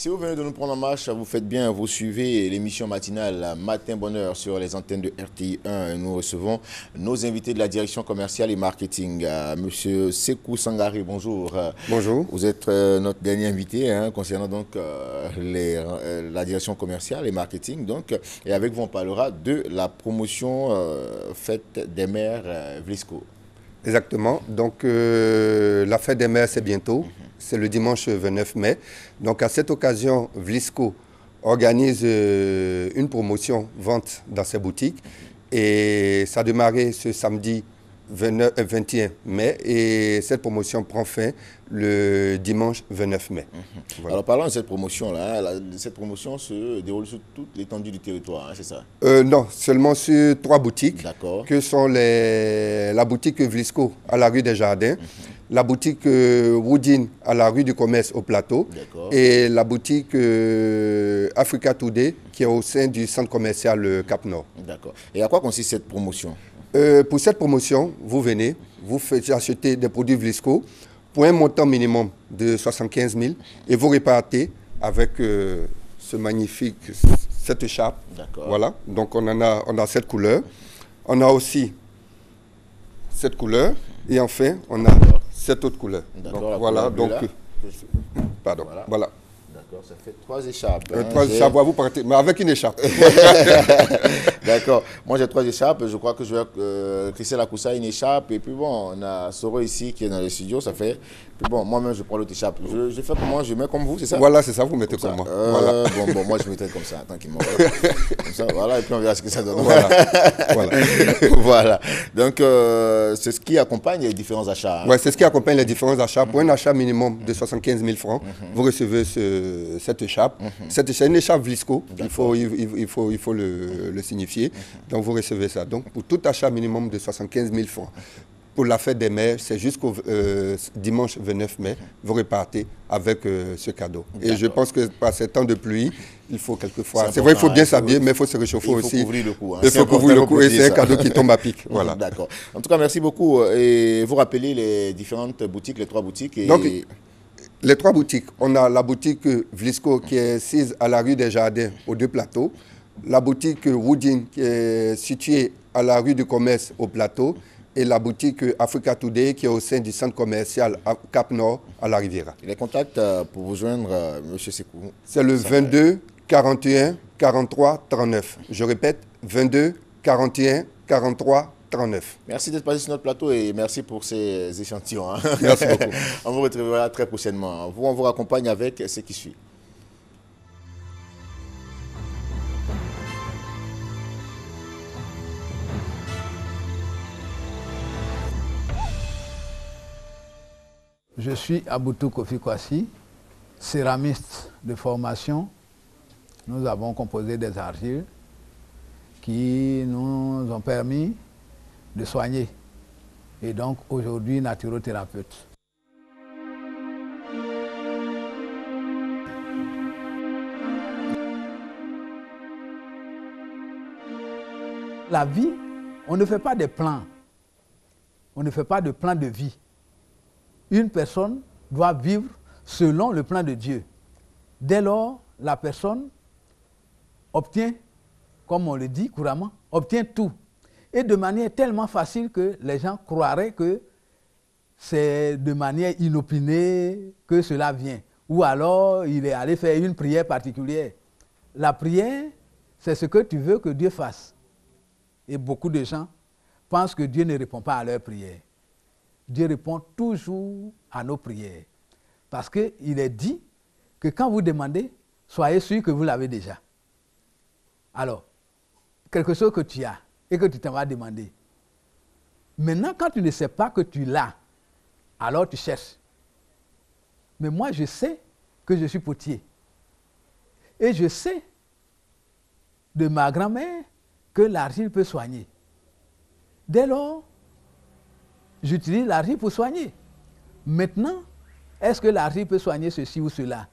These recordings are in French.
Si vous venez de nous prendre en marche, vous faites bien, vous suivez l'émission matinale Matin Bonheur sur les antennes de RTI 1. Nous recevons nos invités de la direction commerciale et marketing. Monsieur Sekou Sangare, bonjour. Bonjour. Vous êtes notre dernier invité concernant donc la direction commerciale et marketing. Donc, et avec vous, on parlera de la promotion fête des mères Vlisco. Exactement. Donc, la fête des mères, c'est bientôt. C'est le dimanche 29 mai. Donc, à cette occasion, Vlisco organise une promotion vente dans ses boutiques. Et ça a démarré ce samedi 21 mai. Et cette promotion prend fin le dimanche 29 mai. Voilà. Alors, parlons de cette promotion-là. Cette promotion se déroule sur toute l'étendue du territoire, c'est ça? Non, seulement sur 3 boutiques. D'accord. Que sont la boutique Vlisco à la rue des Jardins, la boutique Woodin à la rue du Commerce au Plateau et la boutique Africa Today qui est au sein du centre commercial Cap Nord. D'accord. Et à quoi consiste cette promotion? Pour cette promotion, vous venez, vous faites acheter des produits Vlisco pour un montant minimum de 75 000 et vous répartez avec ce magnifique, cette écharpe. Voilà, donc on a cette couleur. On a aussi cette couleur et enfin on a cette autre couleur. Donc, voilà, donc pardon, voilà. D'accord, ça fait 3 écharpes. 3 écharpes, vous partez, mais avec une écharpe. D'accord, moi j'ai 3 écharpes, je crois que je vais Christelle Akoussa une écharpe et puis bon, on a Soro ici qui est dans les studios, ça fait, puis bon, moi-même je prends l'autre écharpe. Je fais comment, je mets comme vous, c'est ça? Voilà, c'est ça, vous mettez comme moi. Voilà. Bon, moi je mettrai comme ça, tranquillement. Comme ça, voilà, et puis on verra ce que ça donne. Voilà. Donc, c'est ce qui accompagne les différents achats. Oui, c'est ce qui accompagne les différents achats. Pour un achat minimum de 75 000 francs, vous recevez cette écharpe. C'est une écharpe Vlisco, il faut le signifier. Donc, vous recevez ça. Donc, pour tout achat minimum de 75 000 francs, pour la fête des mères, c'est jusqu'au dimanche 29 mai, vous repartez avec ce cadeau. Et je pense que par ces temps de pluie, il faut quelquefois... C'est vrai, il faut bien s'habiller, mais il faut se réchauffer aussi. Il faut couvrir le coup. Il faut couvrir le coup et c'est un cadeau qui tombe à pic. Voilà. D'accord. En tout cas, merci beaucoup. Et vous rappelez les différentes boutiques, les 3 boutiques. Et... Donc, les 3 boutiques, on a la boutique Vlisco qui est assise à la rue des Jardins, aux 2 plateaux. La boutique Woodin qui est située à la rue du Commerce, au Plateau. Et la boutique Africa Today qui est au sein du centre commercial Cap Nord à la Riviera. Les contacts pour vous joindre, M. Sekou? C'est le 22 41 43 39. Je répète, 22 41 43 39. Merci d'être passé sur notre plateau et merci pour ces échantillons. Merci beaucoup. On vous retrouvera très prochainement. On vous accompagne avec ce qui suit. Je suis Aboutou Kofi Kwasi, céramiste de formation. Nous avons composé des argiles qui nous ont permis de soigner. Et donc aujourd'hui, naturothérapeute. La vie, on ne fait pas des plans. On ne fait pas de plan de vie. Une personne doit vivre selon le plan de Dieu. Dès lors, la personne obtient, comme on le dit couramment, obtient tout. Et de manière tellement facile que les gens croiraient que c'est de manière inopinée que cela vient. Ou alors, il est allé faire une prière particulière. La prière, c'est ce que tu veux que Dieu fasse. Et beaucoup de gens pensent que Dieu ne répond pas à leurs prières. Dieu répond toujours à nos prières. Parce qu'il est dit que quand vous demandez, soyez sûr que vous l'avez déjà. Alors, quelque chose que tu as et que tu t'en vas demander. Maintenant, quand tu ne sais pas que tu l'as, alors tu cherches. Mais moi, je sais que je suis potier. Et je sais de ma grand-mère que l'argile peut soigner. Dès lors, j'utilise l'argile pour soigner. Maintenant, est-ce que l'argile peut soigner ceci ou cela?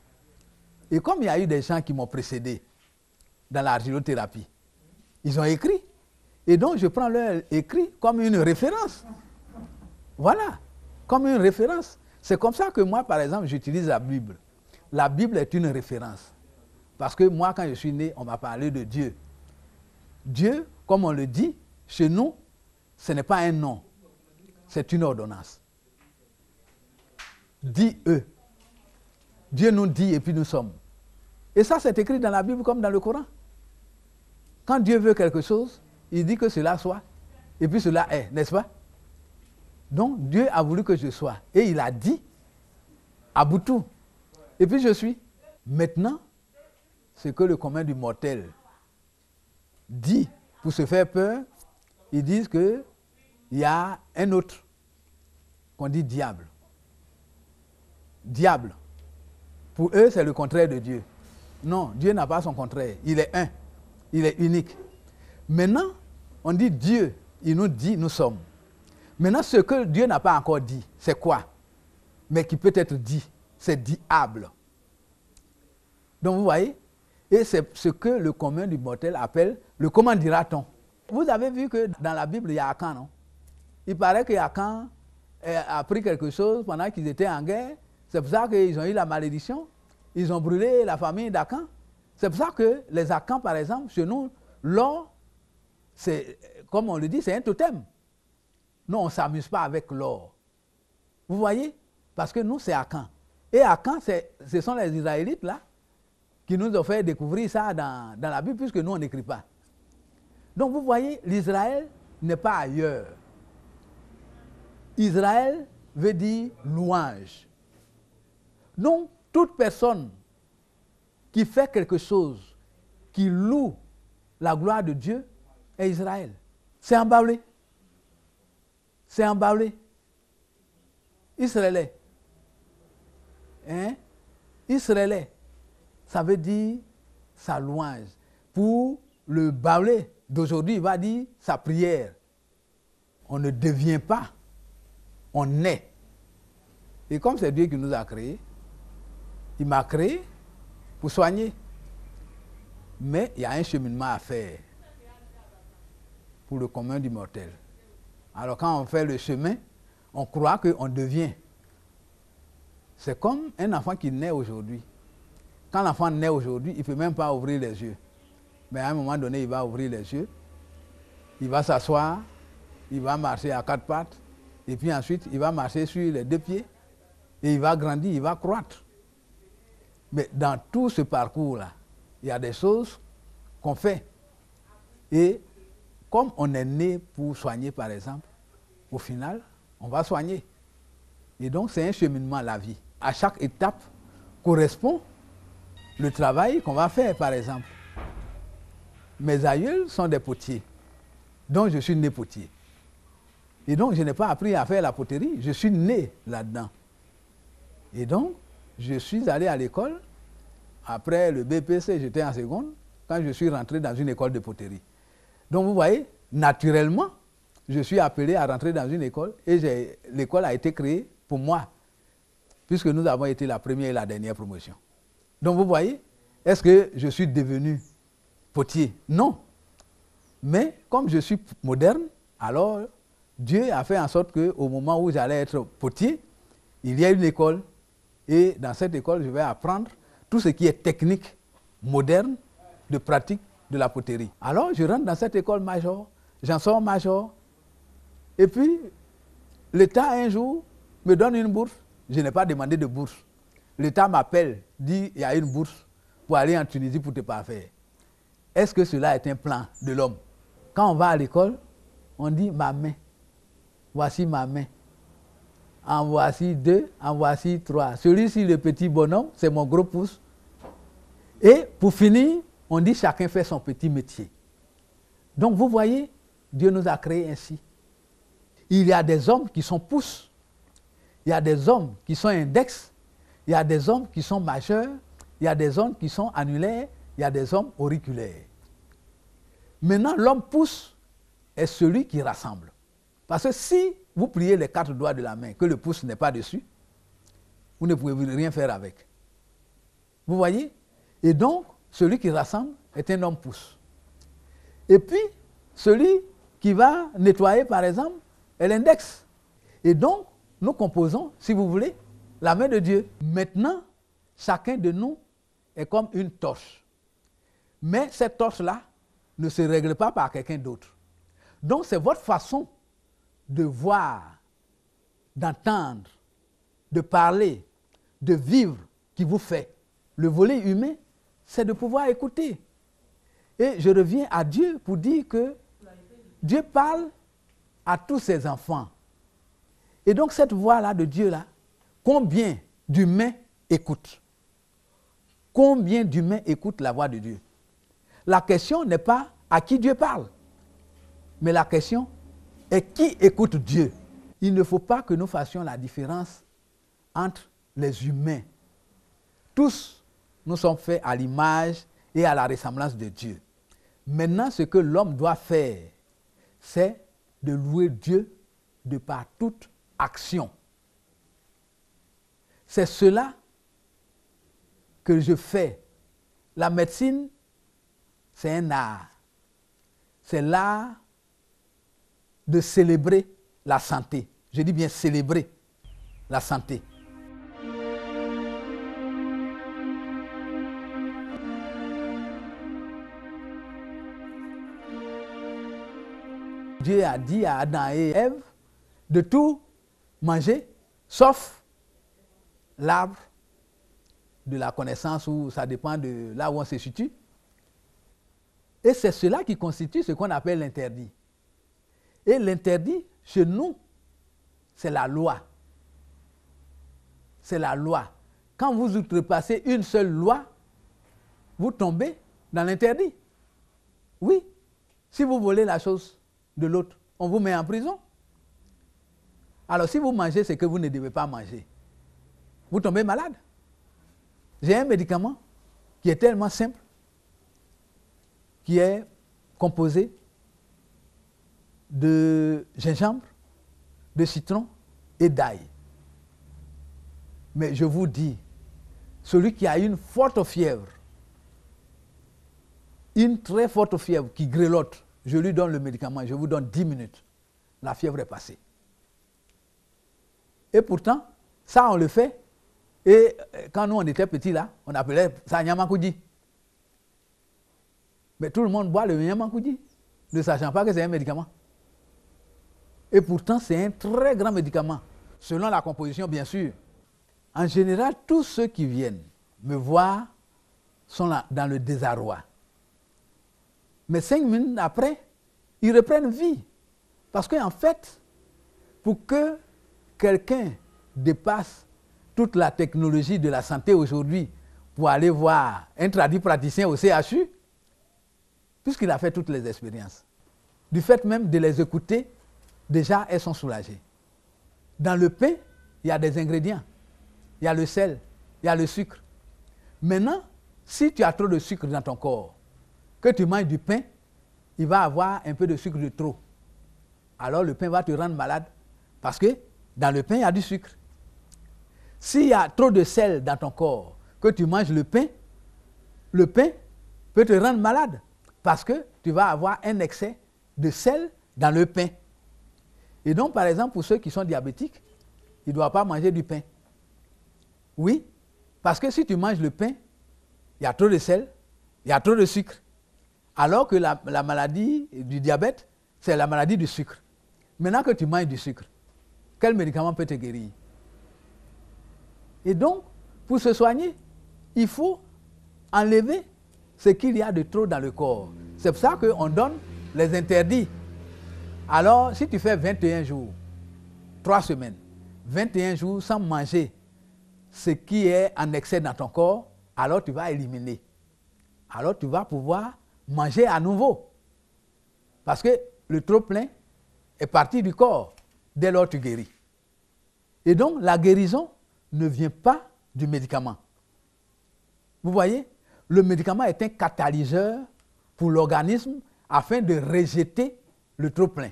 Et comme il y a eu des gens qui m'ont précédé dans l'argilothérapie, ils ont écrit. Et donc, je prends leur écrit comme une référence. Voilà, comme une référence. C'est comme ça que moi, par exemple, j'utilise la Bible. la Bible est une référence. Parce que moi, quand je suis né, on m'a parlé de Dieu. Dieu, comme on le dit, chez nous, ce n'est pas un nom, c'est une ordonnance. Dis-eux. Dieu nous dit et puis nous sommes. Et ça, c'est écrit dans la Bible comme dans le Coran. Quand Dieu veut quelque chose, il dit que cela soit, et puis cela est, n'est-ce pas? Donc, Dieu a voulu que je sois. Et il a dit, à bout tout. Et puis je suis. Maintenant, c'est que le commun du mortel dit, pour se faire peur, ils disent qu'il y a un autre, qu'on dit diable. Diable. Pour eux, c'est le contraire de Dieu. Non, Dieu n'a pas son contraire. Il est un. Il est unique. Maintenant, on dit Dieu. Il nous dit nous sommes. Maintenant, ce que Dieu n'a pas encore dit, c'est quoi? Mais qui peut être dit, c'est diable. Donc vous voyez, et c'est ce que le commun du mortel appelle le comment dira-t-on. Vous avez vu que dans la Bible, il y a Akan, non? Il paraît que Akan a pris quelque chose pendant qu'ils étaient en guerre. C'est pour ça qu'ils ont eu la malédiction. Ils ont brûlé la famille d'Akan. C'est pour ça que les Akans, par exemple, chez nous, l'or, c'est, comme on le dit, c'est un totem. Nous, on ne s'amuse pas avec l'or. Vous voyez? Parce que nous, c'est Akan. Et Akan, ce sont les Israélites, là, qui nous ont fait découvrir ça dans la Bible, puisque nous, on n'écrit pas. Donc, vous voyez, l'Israël n'est pas ailleurs. Israël veut dire louange. Donc, toute personne qui fait quelque chose, qui loue la gloire de Dieu, est Israël. C'est emballé. C'est emballé. Israélais. Hein? Israélais. Ça veut dire sa louange. Pour le baoulé d'aujourd'hui, il va dire sa prière. On ne devient pas, on est. Et comme c'est Dieu qui nous a créés, il m'a créé pour soigner. Mais il y a un cheminement à faire pour le commun du mortel. Alors quand on fait le chemin, on croit qu'on devient. C'est comme un enfant qui naît aujourd'hui. Quand l'enfant naît aujourd'hui, il ne peut même pas ouvrir les yeux. Mais à un moment donné, il va ouvrir les yeux, il va s'asseoir, il va marcher à quatre pattes, et puis ensuite, il va marcher sur les deux pieds, et il va grandir, il va croître. Mais dans tout ce parcours-là, il y a des choses qu'on fait. Et comme on est né pour soigner, par exemple, au final, on va soigner. Et donc, c'est un cheminement, la vie. À chaque étape correspond le travail qu'on va faire, par exemple. Mes aïeuls sont des potiers. Donc, je suis né potier. Et donc, je n'ai pas appris à faire la poterie. Je suis né là-dedans. Et donc, je suis allé à l'école. Après le BPC, j'étais en seconde, quand je suis rentré dans une école de poterie. Donc, vous voyez, naturellement, je suis appelé à rentrer dans une école et l'école a été créée pour moi, puisque nous avons été la première et la dernière promotion. Donc, vous voyez, est-ce que je suis devenu potier? Non. Mais comme je suis moderne, alors Dieu a fait en sorte qu'au moment où j'allais être potier, il y a une école. Et dans cette école, je vais apprendre tout ce qui est technique, moderne, de pratique de la poterie. Alors, je rentre dans cette école major, j'en sors major. Et puis, l'État, un jour, me donne une bourse. Je n'ai pas demandé de bourse. L'État m'appelle, dit, il y a une bourse pour aller en Tunisie pour te parfaire. Est-ce que cela est un plan de l'homme? Quand on va à l'école, on dit ma main. Voici ma main. En voici deux, en voici trois. Celui-ci, le petit bonhomme, c'est mon gros pouce. Et pour finir, on dit chacun fait son petit métier. Donc vous voyez, Dieu nous a créés ainsi. Il y a des hommes qui sont pouces. Il y a des hommes qui sont index. Il y a des hommes qui sont majeurs. Il y a des hommes qui sont annulaires. Il y a des hommes auriculaires. Maintenant, l'homme pouce est celui qui rassemble. Parce que si vous pliez les 4 doigts de la main, que le pouce n'est pas dessus, vous ne pouvez rien faire avec. Vous voyez? Et donc, celui qui rassemble est un homme pouce. Et puis, celui qui va nettoyer, par exemple, est l'index. Et donc, nous composons, si vous voulez, la main de Dieu. Maintenant, chacun de nous est comme une torche. Mais cette torche-là ne se règle pas par quelqu'un d'autre. Donc c'est votre façon de voir, d'entendre, de parler, de vivre qui vous fait. Le volet humain, c'est de pouvoir écouter. Et je reviens à Dieu pour dire que Dieu parle à tous ses enfants. Et donc cette voix-là de Dieu-là, combien d'humains écoutent? Combien d'humains écoutent la voix de Dieu? La question n'est pas à qui Dieu parle, mais la question est qui écoute Dieu. Il ne faut pas que nous fassions la différence entre les humains. Tous, nous sommes faits à l'image et à la ressemblance de Dieu. Maintenant, ce que l'homme doit faire, c'est de louer Dieu de par toute action. C'est cela que je fais. La médecine, c'est un art. C'est l'art de célébrer la santé. Je dis bien célébrer la santé. Dieu a dit à Adam et Ève de tout manger, sauf l'arbre de la connaissance, où ça dépend de là où on se situe. Et c'est cela qui constitue ce qu'on appelle l'interdit. Et l'interdit, chez nous, c'est la loi. C'est la loi. Quand vous outrepassez une seule loi, vous tombez dans l'interdit. Oui, si vous volez la chose de l'autre, on vous met en prison. Alors si vous mangez ce que vous ne devez pas manger, vous tombez malade. J'ai un médicament qui est tellement simple, qui est composé de gingembre, de citron et d'ail. Mais je vous dis, celui qui a une forte fièvre, une très forte fièvre qui grelotte, je lui donne le médicament, je vous donne 10 minutes. La fièvre est passée. Et pourtant, ça on le fait. Et quand nous on était petits là, on appelait ça Nyamakoudi. Mais tout le monde boit le Nyamakoudi, ne sachant pas que c'est un médicament. Et pourtant, c'est un très grand médicament, selon la composition bien sûr. En général, tous ceux qui viennent me voir sont là, dans le désarroi. Mais 5 minutes après, ils reprennent vie. Parce qu'en fait, pour que quelqu'un dépasse toute la technologie de la santé aujourd'hui pour aller voir un praticien au CHU, puisqu'il a fait toutes les expériences, du fait même de les écouter, déjà elles sont soulagées. Dans le pain, il y a des ingrédients. Il y a le sel, il y a le sucre. Maintenant, si tu as trop de sucre dans ton corps, que tu manges du pain, il va avoir un peu de sucre de trop. Alors le pain va te rendre malade parce que dans le pain, il y a du sucre. S'il y a trop de sel dans ton corps, que tu manges le pain peut te rendre malade parce que tu vas avoir un excès de sel dans le pain. Et donc, par exemple, pour ceux qui sont diabétiques, ils ne doivent pas manger du pain. Oui, parce que si tu manges le pain, il y a trop de sel, il y a trop de sucre. Alors que la maladie du diabète, c'est la maladie du sucre. Maintenant que tu manges du sucre, quel médicament peut te guérir? Et donc, pour se soigner, il faut enlever ce qu'il y a de trop dans le corps. C'est pour ça qu'on donne les interdits. Alors, si tu fais 21 jours, 3 semaines, 21 jours sans manger ce qui est en excès dans ton corps, alors tu vas éliminer. Alors tu vas pouvoir manger à nouveau. Parce que le trop-plein est parti du corps. Dès lors, tu guéris. Et donc, la guérison ne vient pas du médicament. Vous voyez, le médicament est un catalyseur pour l'organisme afin de rejeter le trop-plein.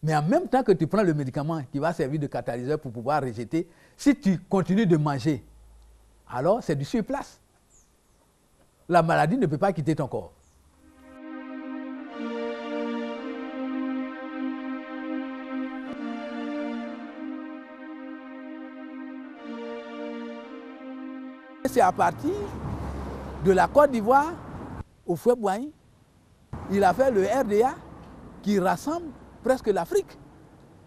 Mais en même temps que tu prends le médicament qui va servir de catalyseur pour pouvoir rejeter, si tu continues de manger, alors c'est du surplace. La maladie ne peut pas quitter ton corps. c'est à partir de la Côte d'Ivoire au Houphouët-Boigny, il a fait le RDA qui rassemble presque l'Afrique.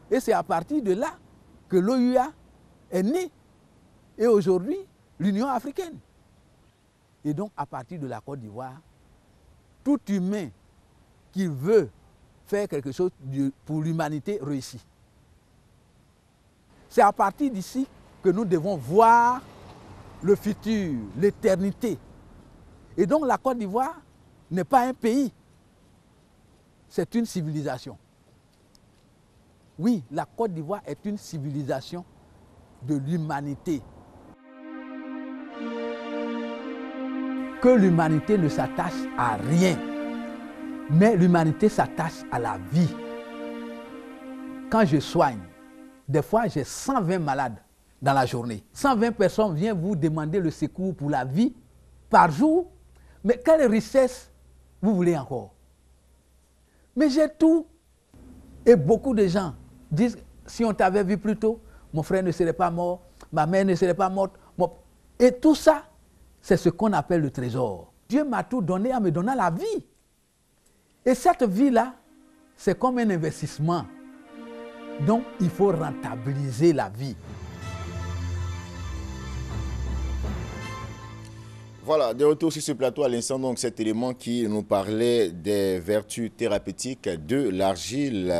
Et c'est à partir de là que l'OUA est née. Et aujourd'hui, l'Union africaine. Et donc, à partir de la Côte d'Ivoire, tout humain qui veut faire quelque chose pour l'humanité réussit. C'est à partir d'ici que nous devons voir le futur, l'éternité. Et donc la Côte d'Ivoire n'est pas un pays, c'est une civilisation. Oui, la Côte d'Ivoire est une civilisation de l'humanité. Que l'humanité ne s'attache à rien, mais l'humanité s'attache à la vie. Quand je soigne, des fois j'ai 120 malades dans la journée. 120 personnes viennent vous demander le secours pour la vie par jour. Mais quelle richesse vous voulez encore? Mais j'ai tout. Et beaucoup de gens disent, si on t'avait vu plus tôt, mon frère ne serait pas mort, ma mère ne serait pas morte. Et tout ça, c'est ce qu'on appelle le trésor. Dieu m'a tout donné en me donnant la vie. Et cette vie-là, c'est comme un investissement. Donc, il faut rentabiliser la vie. Voilà, de retour sur ce plateau à l'instant, donc cet élément qui nous parlait des vertus thérapeutiques de l'argile.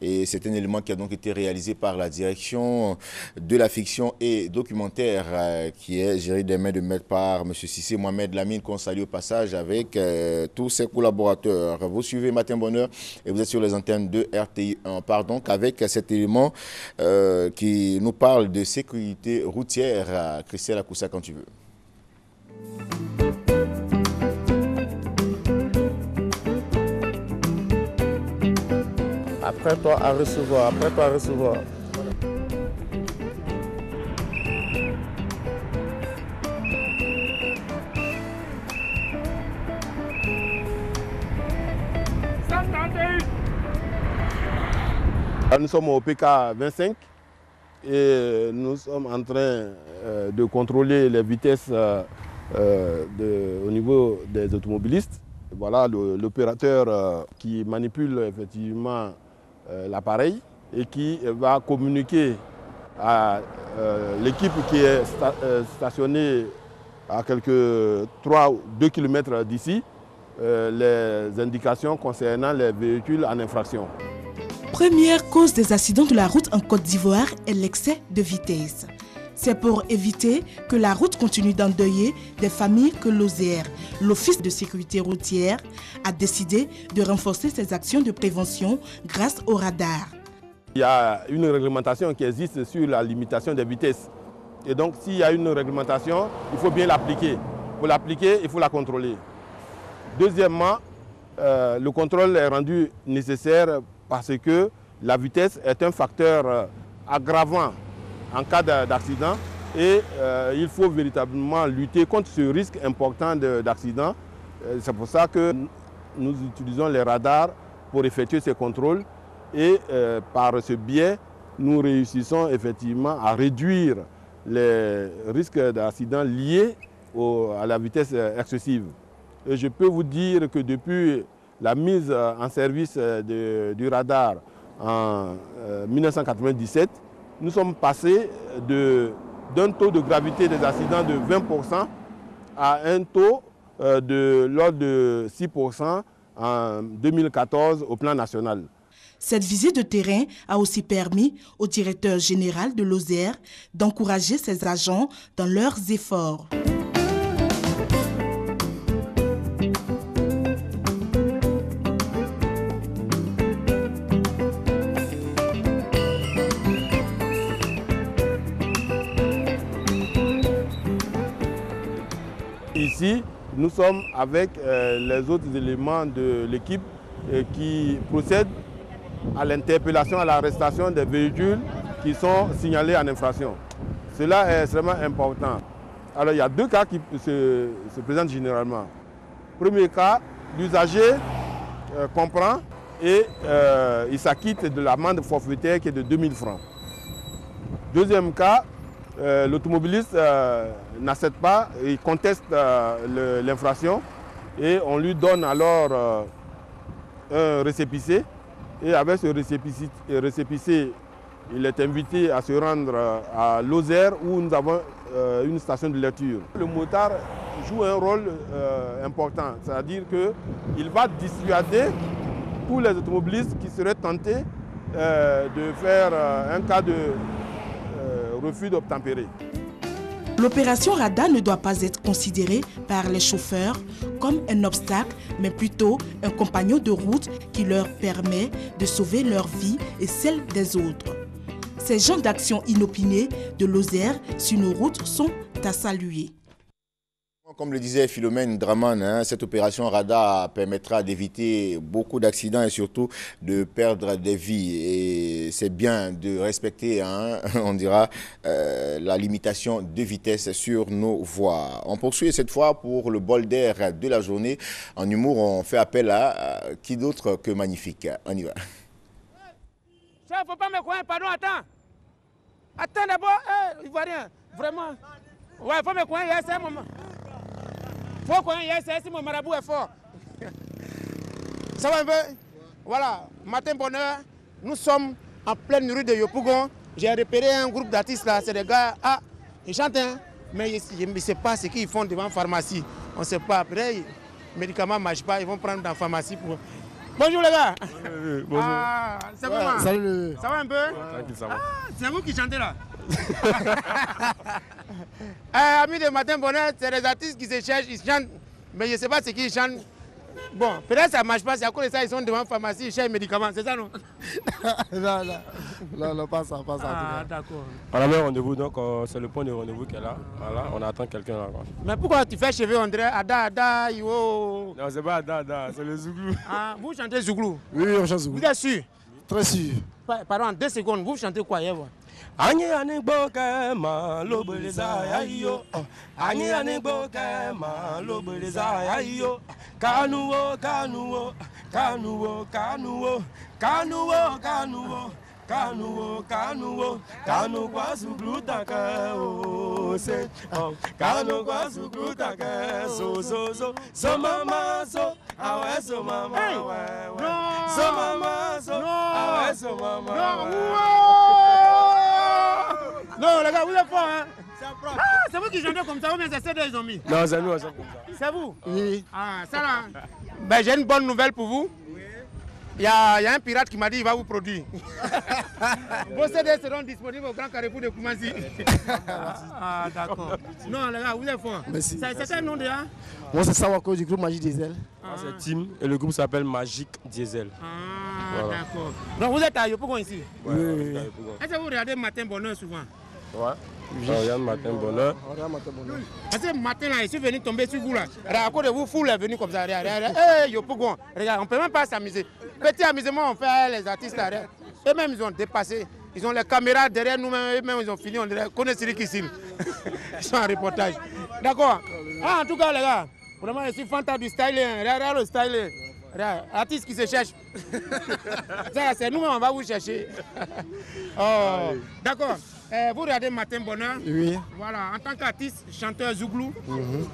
Et c'est un élément qui a donc été réalisé par la direction de la fiction et documentaire qui est gérée des mains de maître par M. Cissé Mohamed Lamine, qu'on salue au passage avec tous ses collaborateurs. Vous suivez Matin Bonheur et vous êtes sur les antennes de RTI 1. Pardon, avec cet élément qui nous parle de sécurité routière. Christelle Akoussa, quand tu veux. Après toi à recevoir, après toi à recevoir. Nous sommes au PK 25 et nous sommes en train de contrôler les vitesses au niveau des automobilistes. Voilà l'opérateur qui manipule effectivement l'appareil et qui va communiquer à l'équipe qui est stationnée à quelques 3 ou 2 km d'ici les indications concernant les véhicules en infraction. Première cause des accidents de la route en Côte d'Ivoire est l'excès de vitesse. C'est pour éviter que la route continue d'endeuiller des familles que l'OSER, l'Office de sécurité routière, a décidé de renforcer ses actions de prévention grâce au radar. Il y a une réglementation qui existe sur la limitation des vitesses. Et donc s'il y a une réglementation, il faut bien l'appliquer. Pour l'appliquer, il faut la contrôler. Deuxièmement, le contrôle est rendu nécessaire parce que la vitesse est un facteur aggravant en cas d'accident et il faut véritablement lutter contre ce risque important d'accident. C'est pour ça que nous utilisons les radars pour effectuer ces contrôles et par ce biais, nous réussissons effectivement à réduire les risques d'accident liés à la vitesse excessive. Et je peux vous dire que depuis la mise en service du radar en 1997, nous sommes passés d'un taux de gravité des accidents de 20% à un taux de l'ordre de 6% en 2014 au plan national. Cette visite de terrain a aussi permis au directeur général de l'OSER d'encourager ses agents dans leurs efforts. Ici, nous sommes avec les autres éléments de l'équipe qui procèdent à l'interpellation, à l'arrestation des véhicules qui sont signalés en infraction. Cela est extrêmement important. Alors il y a 2 cas qui se présentent généralement. Premier cas, l'usager comprend et il s'acquitte de l'amende forfaitaire qui est de 2000 francs. Deuxième cas, l'automobiliste n'accepte pas, il conteste l'infraction et on lui donne alors un récépissé. Et avec ce récépissé, il est invité à se rendre à Lozère où nous avons une station de lecture. Le motard joue un rôle important, c'est-à-dire qu'il va dissuader tous les automobilistes qui seraient tentés de faire un cas de refus d'obtempérer. L'opération radar ne doit pas être considérée par les chauffeurs comme un obstacle, mais plutôt un compagnon de route qui leur permet de sauver leur vie et celle des autres. Ces genres d'actions inopinées de Lozère sur nos routes sont à saluer. Comme le disait Philomène Draman, cette opération radar permettra d'éviter beaucoup d'accidents et surtout de perdre des vies. Et c'est bien de respecter, on dira, la limitation de vitesse sur nos voies. On poursuit cette fois pour le bol d'air de la journée. En humour, on fait appel à qui d'autre que Magnifique. On y va. Ça, faut pas me croire, pardon, attends. Attends d'abord, il voit rien, vraiment. Ouais, faut me croire, c'est un moment. Faut qu'on y ait, si mon marabout est fort. Ça va un peu? Voilà, matin bonheur, nous sommes en pleine rue de Yopougon. J'ai repéré un groupe d'artistes là, c'est des gars, ils chantent, mais je ne sais pas ce qu'ils font devant la pharmacie. On ne sait pas, après, les médicaments ne marchent pas, ils vont prendre dans la pharmacie pour... Bonjour les gars. Bonjour. C'est comment? Salut. Ça va un peu? Tranquille, ça va. C'est vous qui chantez là. Amis de matin bonheur, c'est les artistes qui se cherchent, ils chantent, mais je ne sais pas ce qu'ils chantent. Bon, peut-être ça ne marche pas, c'est à cause de ça ils sont devant la pharmacie, ils cherchent les médicaments, c'est ça non? non, pas ça. Ah, d'accord. On a le rendez-vous, donc c'est le point de rendez-vous qui est là. Voilà, on attend quelqu'un là. Quoi. Mais pourquoi tu fais cheveux, on dirait Ada, Yo? Non, c'est pas Ada, c'est le Zouglou. Ah, vous chantez Zouglou? Oui, on chante Zouglou. Vous êtes sûr? Très sûr. Pardon, 2 secondes, vous chantez quoi hier? Ani anigboke ma lobeleza yayo. Ani anigboke ma lobeleza yayo. Kanuwo, kanuwo, kanuwo, kanuwo, kanuwo, kanuwo. Kanu kwa Zouglou taka o se Kanu kwa Zouglou taka so mama so awe so mama so mama so awe so mama non les gars vous êtes forts hein. C'est vous qui chantez comme ça ou bien c'est CD ils ont mis? Non c'est nous on chante comme ça. C'est vous? Oui. Ah ça là. Ben j'ai une bonne nouvelle pour vous. Il y a un pirate qui m'a dit qu'il va vous produire. Vos CD seront disponibles au Grand Carrefour de Koumassi. Ah, d'accord. Non, les gars, vous êtes forts. Merci. C'est un nom déjà? Moi, c'est Sawako du groupe Magic Diesel. C'est Tim et le groupe s'appelle Magic Diesel. Ah, voilà. D'accord. Donc vous êtes à Yopougon ici? Oui. Est-ce que vous regardez Matin Bonheur souvent? Ouais. On regarde Matin Bonheur. Parce que matin là, je suis venu tomber sur vous là. À cause de vous, foule est venu comme ça. Hey, Yopougon. Regarde, on ne peut même pas s'amuser. Petit amusement, on fait les artistes là. Eux-mêmes, ils ont dépassé. Ils ont les caméras derrière nous-mêmes. Eux-mêmes, ils ont fini. On dirait connaît Siri Kissil. Ils sont en reportage. D'accord. Ah, en tout cas, les gars, vraiment, je suis fantasme du styling. Regarde le styling. Artiste qui se cherche. C'est nous-mêmes, on va vous chercher. Oh, d'accord. Vous regardez Matin Bonheur. Oui. Voilà, en tant qu'artiste, chanteur Zouglou,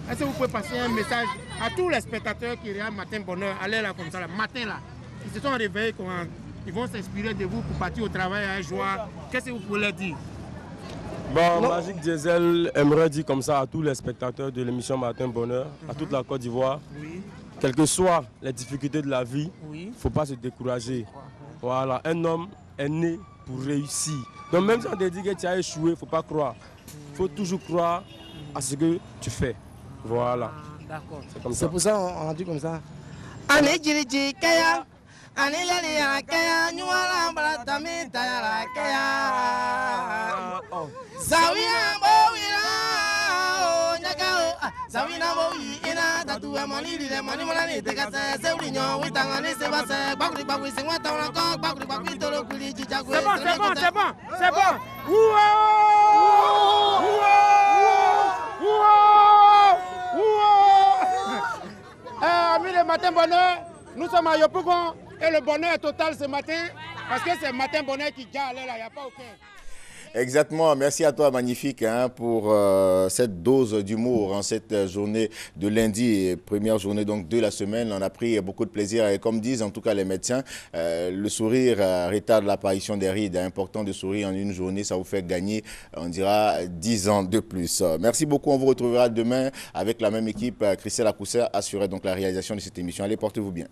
est-ce que vous pouvez passer un message à tous les spectateurs qui regardent Matin Bonheur, allez là comme ça, le matin là, ils se sont réveillés, ils vont s'inspirer de vous pour partir au travail avec joie. Qu'est-ce que vous pouvez leur dire? Bon, Magic Diesel aimerait dire comme ça à tous les spectateurs de l'émission Matin Bonheur, à toute la Côte d'Ivoire, quelles que soient les difficultés de la vie, il ne faut pas se décourager. Voilà, un homme est né pour réussir. Donc même si on te dit que tu as échoué, il ne faut pas croire. Il faut toujours croire à ce que tu fais. Voilà. D'accord. C'est comme ça. C'est pour ça qu'on a dit comme ça. C'est bon. Amis de Matin Bonheur, nous sommes à Yopougon et le bonheur est total ce matin parce que c'est Matin Bonheur qui gagne là, il n'y a pas aucun. Exactement, merci à toi Magnifique pour cette dose d'humour en cette journée de lundi, première journée donc de la semaine. On a pris beaucoup de plaisir et comme disent en tout cas les médecins, le sourire retarde l'apparition des rides. Important de sourire en une journée, ça vous fait gagner, on dira, 10 ans de plus. Merci beaucoup, on vous retrouvera demain avec la même équipe. Christelle Akousser assurait donc la réalisation de cette émission. Allez, portez-vous bien.